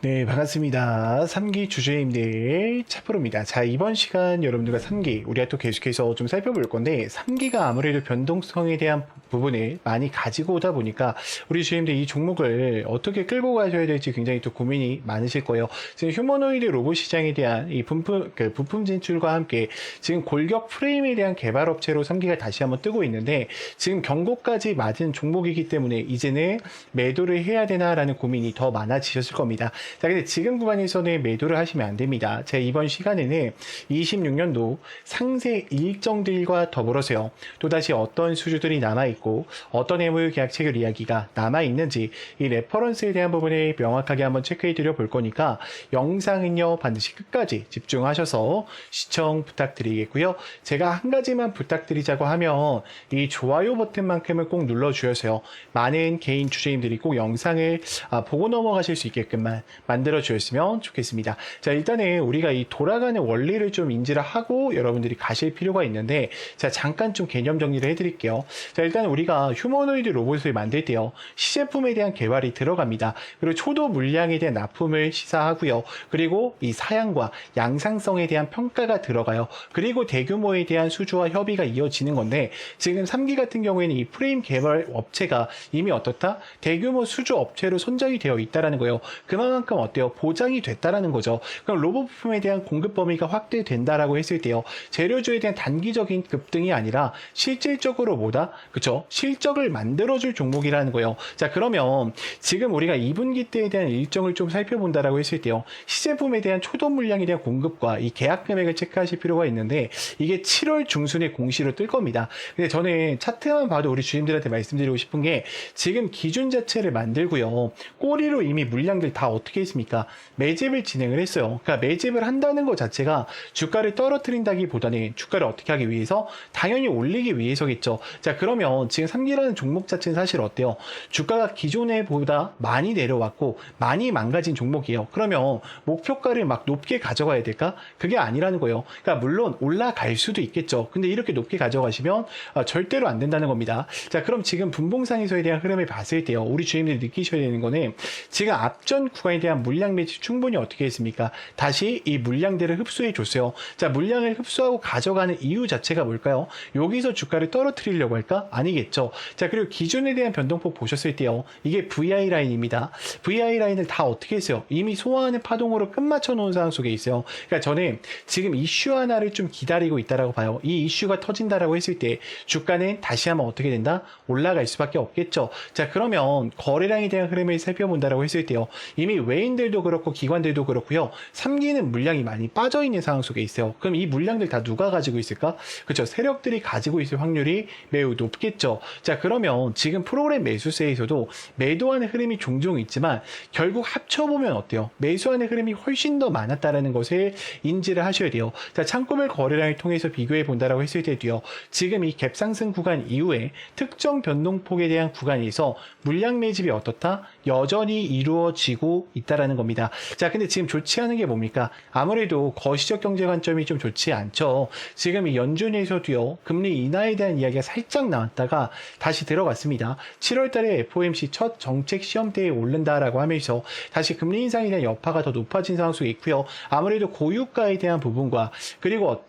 네, 반갑습니다. 3기 주주님들 차프로입니다. 자, 이번 시간 여러분들과 3기 우리가 또 계속해서 좀 살펴볼 건데 3기가 아무래도 변동성에 대한 부분을 많이 가지고 오다 보니까 우리 주주님들 이 종목을 어떻게 끌고 가셔야 될지 굉장히 또 고민이 많으실 거예요. 지금 휴머노이드 로봇 시장에 대한 이 부품 진출과 함께 지금 골격 프레임에 대한 개발 업체로 3기가 다시 한번 뜨고 있는데 지금 경고까지 맞은 종목이기 때문에 이제는 매도를 해야 되나라는 고민이 더 많아지셨을 겁니다. 자, 근데 지금 구간에서는 매도를 하시면 안 됩니다. 제가 이번 시간에는 26년도 상세 일정들과 더불어서요. 또다시 어떤 수주들이 남아있고 어떤 해물 계약 체결 이야기가 남아있는지 이 레퍼런스에 대한 부분을 명확하게 한번 체크해 드려 볼 거니까 영상은요 반드시 끝까지 집중하셔서 시청 부탁드리겠고요. 제가 한 가지만 부탁드리자고 하면 이 좋아요 버튼만큼은 꼭 눌러주셔서요. 많은 개인 주주님들이 꼭 영상을 보고 넘어가실 수 있게끔만 만들어 주셨으면 좋겠습니다. 자, 일단은 우리가 이 돌아가는 원리를 좀 인지를 하고 여러분들이 가실 필요가 있는데, 자, 잠깐 좀 개념 정리를 해드릴게요. 자, 일단 우리가 휴머노이드 로봇을 만들 때요, 시제품에 대한 개발이 들어갑니다. 그리고 초도 물량에 대한 납품을 시사하고요. 그리고 이 사양과 양상성에 대한 평가가 들어가요. 그리고 대규모에 대한 수주와 협의가 이어지는 건데, 지금 3기 같은 경우에는 이 프레임 개발 업체가 이미 어떻다? 대규모 수주 업체로 선정이 되어 있다는 거예요. 그만큼 어때요? 보장이 됐다라는 거죠. 그럼 로봇 부품에 대한 공급 범위가 확대된다라고 했을 때요. 재료주에 대한 단기적인 급등이 아니라 실질적으로 뭐다? 그쵸? 실적을 만들어줄 종목이라는 거예요. 자, 그러면 지금 우리가 2분기 때에 대한 일정을 좀 살펴본다라고 했을 때요. 시제품에 대한 초도 물량에 대한 공급과 이 계약 금액을 체크하실 필요가 있는데 이게 7월 중순에 공시로 뜰 겁니다. 근데 저는 차트만 봐도 우리 주님들한테 말씀드리고 싶은 게 지금 기준 자체를 만들고요. 꼬리로 이미 물량들 다 어떻게 했습니까? 매집을 진행을 했어요. 그러니까 매집을 한다는 것 자체가 주가를 떨어뜨린다기보다는 주가를 어떻게 하기 위해서 당연히 올리기 위해서겠죠. 자, 그러면 지금 3기라는 종목 자체는 사실 어때요? 주가가 기존에 보다 많이 내려왔고 많이 망가진 종목이에요. 그러면 목표가를 막 높게 가져가야 될까? 그게 아니라는 거예요. 그러니까 물론 올라갈 수도 있겠죠. 근데 이렇게 높게 가져가시면 절대로 안 된다는 겁니다. 자, 그럼 지금 분봉상에서에 대한 흐름을 봤을 때요. 우리 주님들이 느끼셔야 되는 거는 지금 앞전 구간에 대한 물량 매집 충분히 어떻게 했습니까? 다시 이 물량들을 흡수해 줬어요. 자, 물량을 흡수하고 가져가는 이유 자체가 뭘까요? 여기서 주가를 떨어뜨리려고 할까? 아니겠죠. 자, 그리고 기준에 대한 변동폭 보셨을 때요. 이게 VI 라인입니다. VI 라인을 다 어떻게 했어요? 이미 소화하는 파동으로 끝마쳐 놓은 상황 속에 있어요. 그러니까 저는 지금 이슈 하나를 좀 기다리고 있다라고 봐요. 이 이슈가 터진다라고 했을 때 주가는 다시 한번 어떻게 된다? 올라갈 수밖에 없겠죠. 자, 그러면 거래량에 대한 흐름을 살펴본다라고 했을 때요. 이미 외인들도 그렇고 기관들도 그렇고요. 3기는 물량이 많이 빠져있는 상황 속에 있어요. 그럼 이 물량들 다 누가 가지고 있을까? 그렇죠. 세력들이 가지고 있을 확률이 매우 높겠죠. 자, 그러면 지금 프로그램 매수세에서도 매도하는 흐름이 종종 있지만 결국 합쳐보면 어때요? 매수하는 흐름이 훨씬 더 많았다는 것을 인지를 하셔야 돼요. 자, 창구별 거래량을 통해서 비교해 본다라고 했을 때도요. 지금 이 갭상승 구간 이후에 특정 변동폭에 대한 구간에서 물량 매집이 어떻다? 여전히 이루어지고 있다라는 겁니다. 자, 근데 지금 좋지 않은 게 뭡니까? 아무래도 거시적 경제 관점이 좀 좋지 않죠. 지금 이 연준에서도요, 금리 인하에 대한 이야기가 살짝 나왔다가 다시 들어갔습니다. 7월 달에 FOMC 첫 정책 시험대에 오른다라고 하면서 다시 금리 인상에 대한 여파가 더 높아진 상황 속에 있고요. 아무래도 고유가에 대한 부분과 그리고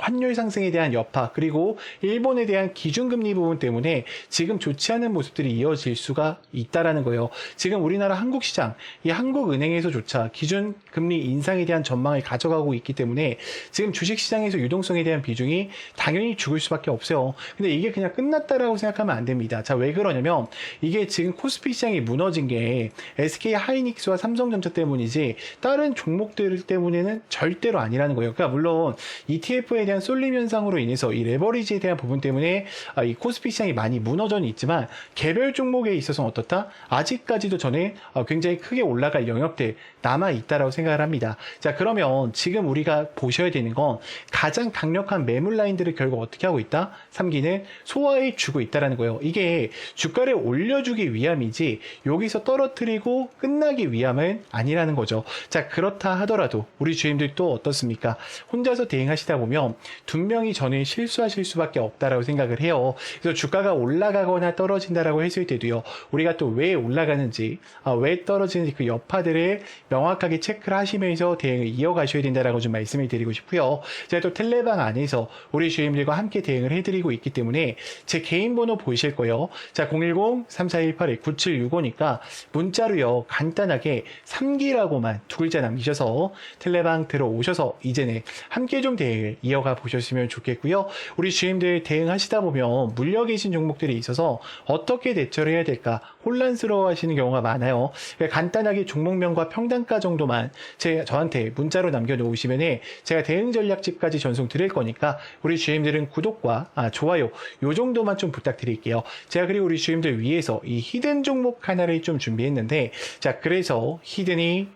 환율 상승에 대한 여파, 그리고 일본에 대한 기준금리 부분 때문에 지금 좋지 않은 모습들이 이어질 수가 있다라는 거예요. 지금 우리나라 한국시장, 이 한국은행에서조차 기준금리 인상에 대한 전망을 가져가고 있기 때문에 지금 주식시장에서 유동성에 대한 비중이 당연히 죽을 수밖에 없어요. 근데 이게 그냥 끝났다라고 생각하면 안 됩니다. 자, 왜 그러냐면 이게 지금 코스피 시장이 무너진 게 SK 하이닉스와 삼성전자 때문이지 다른 종목들 때문에는 절대로 아니라는 거예요. 그러니까 물론 ETF에 대한 쏠림 현상으로 인해서 이 레버리지에 대한 부분 때문에 이 코스피 시장이 많이 무너져 있지만 개별 종목에 있어서는 어떻다? 아직까지도 저는 굉장히 크게 올라갈 영역들 남아 있다라고 생각을 합니다. 자, 그러면 지금 우리가 보셔야 되는 건 가장 강력한 매물 라인들을 결국 어떻게 하고 있다? 3기는 소화해 주고 있다라는 거예요. 이게 주가를 올려주기 위함이지 여기서 떨어뜨리고 끝나기 위함은 아니라는 거죠. 자, 그렇다 하더라도 우리 주임들 또 어떻습니까? 혼자서 대응하시다 보면 보면 분명히 저는 실수하실 수밖에 없다라고 생각을 해요. 그래서 주가가 올라가거나 떨어진다라고 했을 때도요, 우리가 또 왜 올라가는지, 왜 떨어지는지 그 여파들을 명확하게 체크를 하시면서 대응을 이어가셔야 된다라고 좀 말씀을 드리고 싶고요. 제가 또 텔레방 안에서 우리 주임들과 함께 대응을 해드리고 있기 때문에 제 개인 번호 보이실 거예요. 자, 010-3418-9765니까 문자로요, 간단하게 3기라고만 두 글자 남기셔서 텔레방 들어오셔서 이제는 함께 좀 대응을 이어가 보셨으면 좋겠고요. 우리 주임들 대응하시다 보면 물려 계신 종목들이 있어서 어떻게 대처를 해야 될까 혼란스러워 하시는 경우가 많아요. 간단하게 종목명과 평단가 정도만 저한테 문자로 남겨놓으시면 제가 대응 전략집까지 전송 드릴 거니까 우리 주임들은 구독과 좋아요 요 정도만 좀 부탁드릴게요. 제가 그리고 우리 주임들 위해서 이 히든 종목 하나를 좀 준비했는데, 자, 그래서 히든이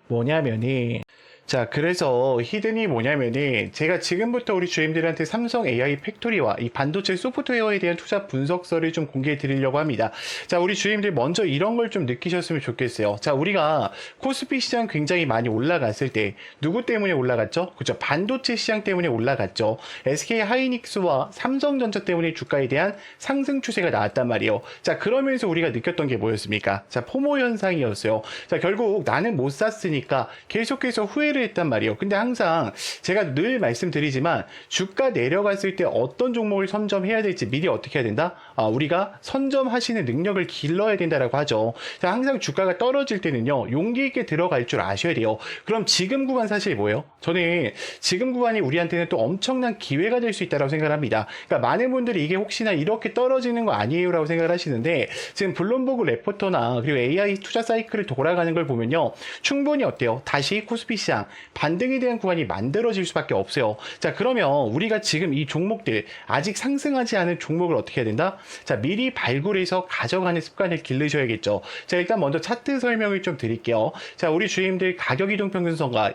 뭐냐면은 제가 지금부터 우리 주임들한테 삼성 AI 팩토리와 이 반도체 소프트웨어에 대한 투자 분석서를 좀 공개해 드리려고 합니다. 자, 우리 주임들 먼저 이런 걸 좀 느끼셨으면 좋겠어요. 자, 우리가 코스피 시장 굉장히 많이 올라갔을 때 누구 때문에 올라갔죠? 그죠? 반도체 시장 때문에 올라갔죠. SK 하이닉스와 삼성전자 때문에 주가에 대한 상승 추세가 나왔단 말이에요. 자, 그러면서 우리가 느꼈던 게 뭐였습니까? 자, 포모 현상이었어요. 자, 결국 나는 못 샀으니까 계속해서 후회를 했단 말이에요. 근데 항상 제가 늘 말씀드리지만 주가 내려갔을 때 어떤 종목을 선점해야 될지 미리 어떻게 해야 된다? 우리가 선점하시는 능력을 길러야 된다라고 하죠. 자, 항상 주가가 떨어질 때는요, 용기 있게 들어갈 줄 아셔야 돼요. 그럼 지금 구간 사실 뭐예요? 저는 지금 구간이 우리한테는 또 엄청난 기회가 될 수 있다고 생각을 합니다. 그러니까 많은 분들이 이게 혹시나 이렇게 떨어지는 거 아니에요? 라고 생각을 하시는데, 지금 블룸버그 레포터나 그리고 AI 투자 사이클을 돌아가는 걸 보면요, 충분히 어때요? 다시 코스피 시장 반등에 대한 구간이 만들어질 수밖에 없어요. 자, 그러면 우리가 지금 이 종목들 아직 상승하지 않은 종목을 어떻게 해야 된다? 자, 미리 발굴해서 가져가는 습관을 기르셔야겠죠. 자, 일단 먼저 차트 설명을 좀 드릴게요. 자, 우리 주임들 가격 이동 평균선과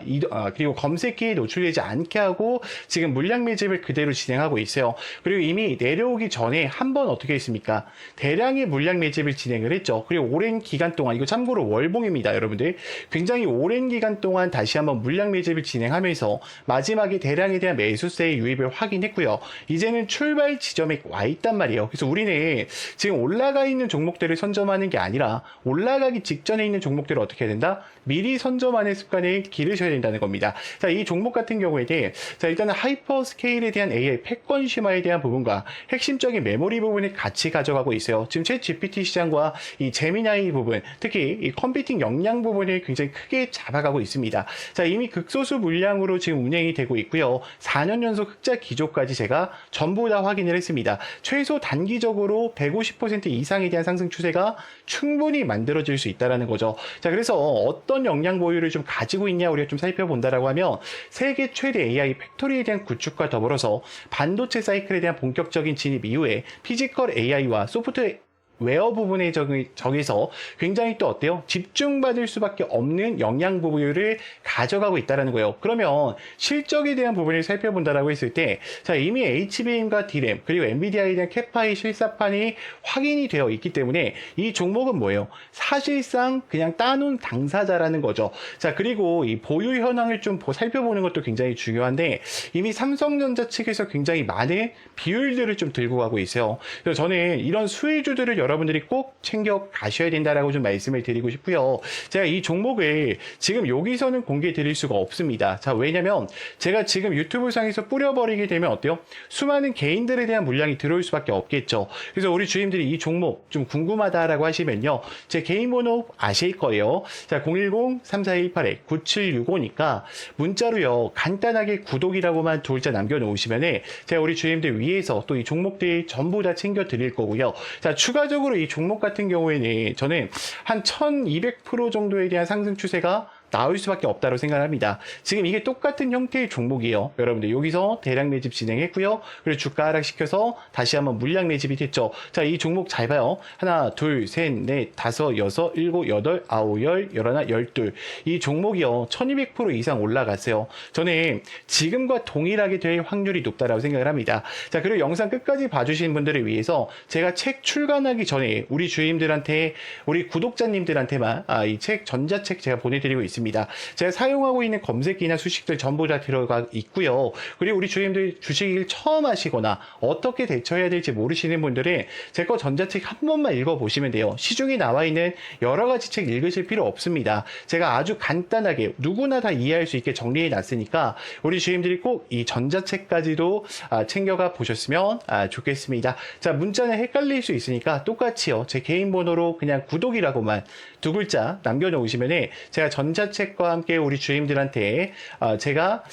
그리고 검색기에 노출되지 않게 하고 지금 물량 매집을 그대로 진행하고 있어요. 그리고 이미 내려오기 전에 한번 어떻게 했습니까? 대량의 물량 매집을 진행을 했죠. 그리고 오랜 기간 동안, 이거 참고로 월봉입니다, 여러분들. 굉장히 오랜 기간 동안 다시 한번 물량 매집을 진행하면서 마지막에 대량에 대한 매수세의 유입을 확인했고요. 이제는 출발 지점에 와 있단 말이에요. 그래서 우리는 지금 올라가 있는 종목들을 선점하는 게 아니라 올라가기 직전에 있는 종목들을 어떻게 해야 된다? 미리 선점하는 습관을 기르셔야 된다는 겁니다. 자, 이 종목 같은 경우에는 자, 일단은 하이퍼 스케일에 대한 AI 패권 심화에 대한 부분과 핵심적인 메모리 부분을 같이 가져가고 있어요. 지금 챗 GPT 시장과 이 제미나이 부분, 특히 이 컴퓨팅 역량 부분을 굉장히 크게 잡아가고 있습니다. 자, 이미 극소수 물량으로 지금 운행이 되고 있고요. 4년 연속 흑자 기조까지 제가 전부 다 확인을 했습니다. 최소 단기적으로 150% 이상에 대한 상승 추세가 충분히 만들어질 수 있다는 거죠. 자, 그래서 어떤 역량 보유를 좀 가지고 있냐 우리가 좀 살펴본다라고 하면 세계 최대 AI 팩토리에 대한 구축과 더불어서 반도체 사이클에 대한 본격적인 진입 이후에 피지컬 AI와 소프트웨어 웨어 부분에 저기서 굉장히 또 어때요? 집중받을 수밖에 없는 영양 보유를 가져가고 있다는 거예요. 그러면 실적에 대한 부분을 살펴본다라고 했을 때, 자, 이미 HBM과 D램 그리고 엔비디아에 대한 캐파이 실사판이 확인이 되어 있기 때문에 이 종목은 뭐예요? 사실상 그냥 따놓은 당사자라는 거죠. 자, 그리고 이 보유 현황을 좀 살펴보는 것도 굉장히 중요한데, 이미 삼성전자 측에서 굉장히 많은 비율들을 좀 들고 가고 있어요. 그래서 저는 이런 수혜주들을 여러분들이 꼭 챙겨 가셔야 된다라고 좀 말씀을 드리고 싶고요. 제가 이 종목을 지금 여기서는 공개 드릴 수가 없습니다. 자, 왜냐면 제가 지금 유튜브 상에서 뿌려버리게 되면 어때요? 수많은 개인들에 대한 물량이 들어올 수밖에 없겠죠. 그래서 우리 주임들이 이 종목 좀 궁금하다라고 하시면요, 제 개인 번호 아실 거예요. 자, 010-3418-9765니까 문자로요, 간단하게 구독이라고만 두 글자 남겨놓으시면은 제가 우리 주임들 위해서 또 이 종목들 전부 다 챙겨 드릴 거고요. 자, 추가적으로 이 종목 같은 경우에는 저는 한 1200% 정도에 대한 상승 추세가 나올 수밖에 없다고 생각합니다. 지금 이게 똑같은 형태의 종목이에요. 여러분들 여기서 대량 매집 진행했고요. 그리고 주가 하락시켜서 다시 한번 물량 매집이 됐죠. 자, 이 종목 잘 봐요. 하나, 둘, 셋, 넷, 다섯, 여섯, 일곱, 여덟, 아홉, 열, 열하나, 열둘. 이 종목이요, 1200% 이상 올라갔어요. 저는 지금과 동일하게 될 확률이 높다라고 생각을 합니다. 자, 그리고 영상 끝까지 봐주신 분들을 위해서 제가 책 출간하기 전에 우리 주임들한테, 우리 구독자님들한테만 이 책, 전자책 제가 보내드리고 있습니다. 있습니다. 제가 사용하고 있는 검색기나 수식들 전부 다 들어가 있고요. 그리고 우리 주임들 주식을 처음 하시거나 어떻게 대처해야 될지 모르시는 분들은 제 거 전자책 한 번만 읽어보시면 돼요. 시중에 나와 있는 여러 가지 책 읽으실 필요 없습니다. 제가 아주 간단하게 누구나 다 이해할 수 있게 정리해 놨으니까 우리 주임들이 꼭 이 전자책까지도 챙겨가 보셨으면 좋겠습니다. 자, 문자는 헷갈릴 수 있으니까 똑같이요. 제 개인 번호로 그냥 구독이라고만 두 글자 남겨놓으시면 제가 전자책과 함께 우리 주임들한테 제가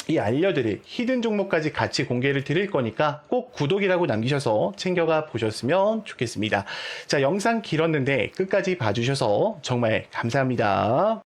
이 알려드릴 히든 종목까지 같이 공개를 드릴 거니까 꼭 구독이라고 남기셔서 챙겨가 보셨으면 좋겠습니다. 자, 영상 길었는데 끝까지 봐주셔서 정말 감사합니다.